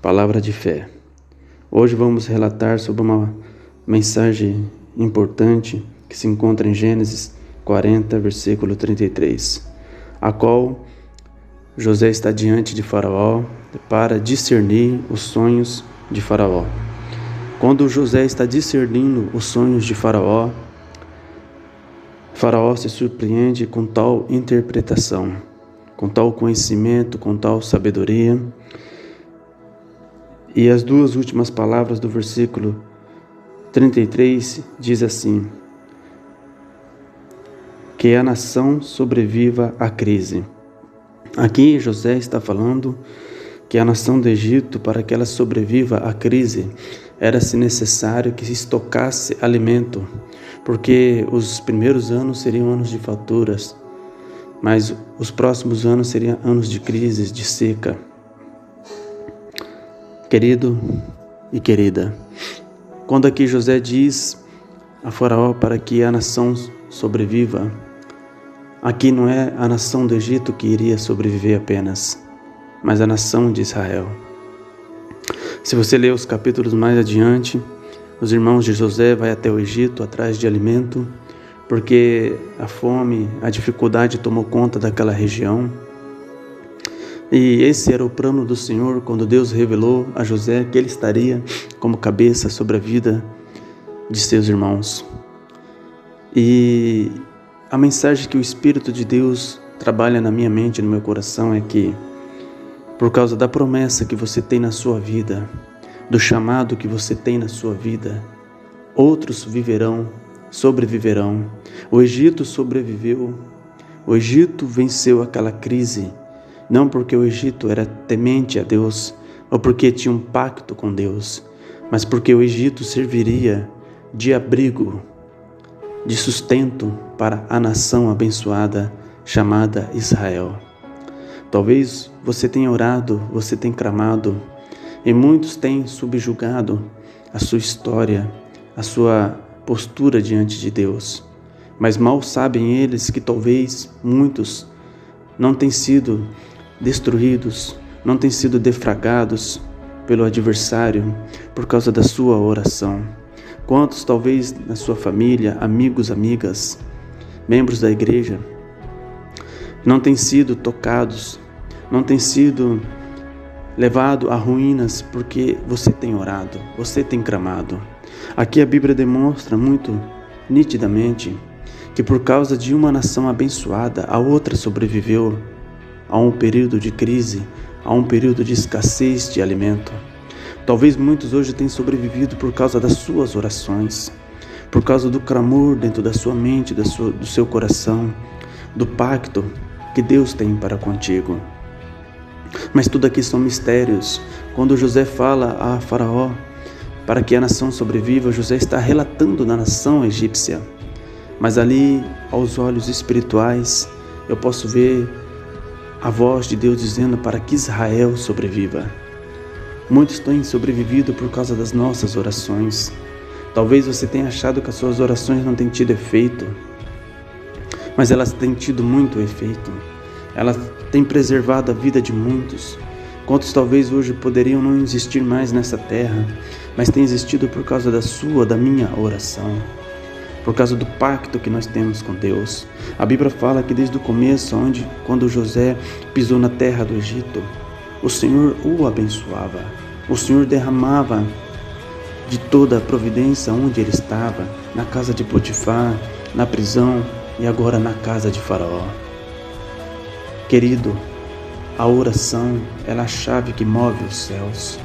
Palavra de fé. Hoje vamos relatar sobre uma mensagem importante que se encontra em Gênesis 40, versículo 33, a qual José está diante de Faraó para discernir os sonhos de Faraó. Quando José está discernindo os sonhos de Faraó, Faraó se surpreende com tal interpretação, com tal conhecimento, com tal sabedoria. E as duas últimas palavras do versículo 33 diz assim: que a nação sobreviva à crise. Aqui José está falando que a nação do Egito, para que ela sobreviva à crise, era-se necessário que se estocasse alimento, porque os primeiros anos seriam anos de farturas, mas os próximos anos seriam anos de crises, de seca. Querido e querida, quando aqui José diz a Faraó para que a nação sobreviva, aqui não é a nação do Egito que iria sobreviver apenas, mas a nação de Israel. Se você ler os capítulos mais adiante, os irmãos de José vão até o Egito atrás de alimento, porque a fome, a dificuldade tomou conta daquela região. E esse era o plano do Senhor quando Deus revelou a José que ele estaria como cabeça sobre a vida de seus irmãos. E a mensagem que o Espírito de Deus trabalha na minha mente e no meu coração é que, por causa da promessa que você tem na sua vida, do chamado que você tem na sua vida, outros viverão, sobreviverão. O Egito sobreviveu, o Egito venceu aquela crise, não porque o Egito era temente a Deus ou porque tinha um pacto com Deus, mas porque o Egito serviria de abrigo, de sustento para a nação abençoada chamada Israel. Talvez você tenha orado, você tenha clamado, e muitos têm subjugado a sua história, a sua postura diante de Deus. Mas mal sabem eles que talvez muitos não tenham sido destruídos, não tenham sido defragados pelo adversário por causa da sua oração. Quantos talvez na sua família, amigos, amigas, membros da igreja, não têm sido tocados, não têm sido levado a ruínas porque você tem orado, você tem clamado. Aqui a Bíblia demonstra muito nitidamente que por causa de uma nação abençoada, a outra sobreviveu a um período de crise, a um período de escassez de alimento. Talvez muitos hoje tenham sobrevivido por causa das suas orações, por causa do clamor dentro da sua mente, do seu coração, do pacto que Deus tem para contigo. Mas tudo aqui são mistérios. Quando José fala a Faraó para que a nação sobreviva, José está relatando na nação egípcia. Mas ali, aos olhos espirituais, eu posso ver a voz de Deus dizendo para que Israel sobreviva. Muitos têm sobrevivido por causa das nossas orações. Talvez você tenha achado que as suas orações não têm tido efeito, mas elas têm tido muito efeito. Elas têm preservado a vida de muitos. Quantos talvez hoje poderiam não existir mais nessa terra, mas têm existido por causa da minha oração, por causa do pacto que nós temos com Deus. A Bíblia fala que desde o começo, quando José pisou na terra do Egito, o Senhor o abençoava, o Senhor derramava de toda a providência onde ele estava, na casa de Potifar, na prisão e agora na casa de Faraó. Querido, a oração ela é a chave que move os céus.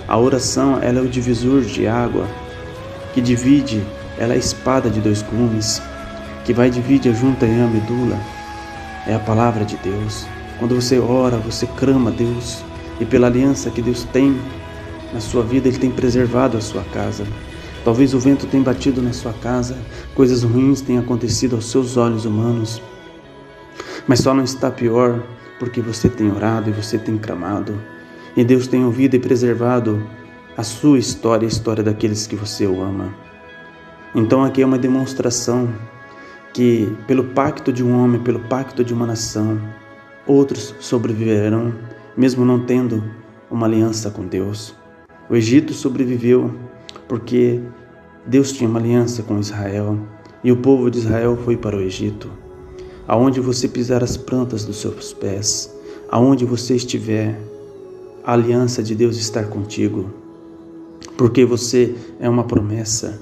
A oração ela é o divisor de água que divide, ela é a espada de dois gumes que vai dividir a junta e a medula. É a palavra de Deus. Quando você ora, você clama a Deus, e pela aliança que Deus tem na sua vida, Ele tem preservado a sua casa. Talvez o vento tenha batido na sua casa, coisas ruins tenham acontecido aos seus olhos humanos, mas só não está pior porque você tem orado e você tem clamado, e Deus tem ouvido e preservado a sua história, a história daqueles que você o ama. Então aqui é uma demonstração que pelo pacto de um homem, pelo pacto de uma nação, outros sobreviverão, mesmo não tendo uma aliança com Deus. O Egito sobreviveu porque Deus tinha uma aliança com Israel e o povo de Israel foi para o Egito. Aonde você pisar as plantas dos seus pés, aonde você estiver, a aliança de Deus está contigo, porque você é uma promessa.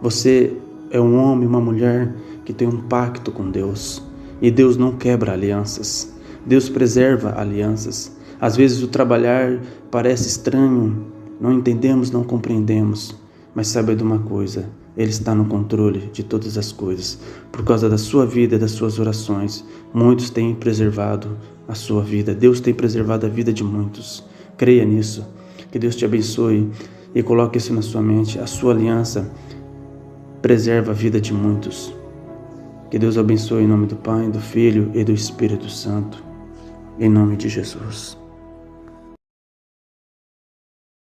Você é um homem, uma mulher que tem um pacto com Deus e Deus não quebra alianças. Deus preserva alianças. Às vezes o trabalhar parece estranho, não entendemos, não compreendemos, mas saiba de uma coisa: Ele está no controle de todas as coisas. Por causa da sua vida e das suas orações, muitos têm preservado a sua vida. Deus tem preservado a vida de muitos. Creia nisso. Que Deus te abençoe e coloque isso na sua mente. A sua aliança preserva a vida de muitos. Que Deus abençoe em nome do Pai, do Filho e do Espírito Santo. Em nome de Jesus.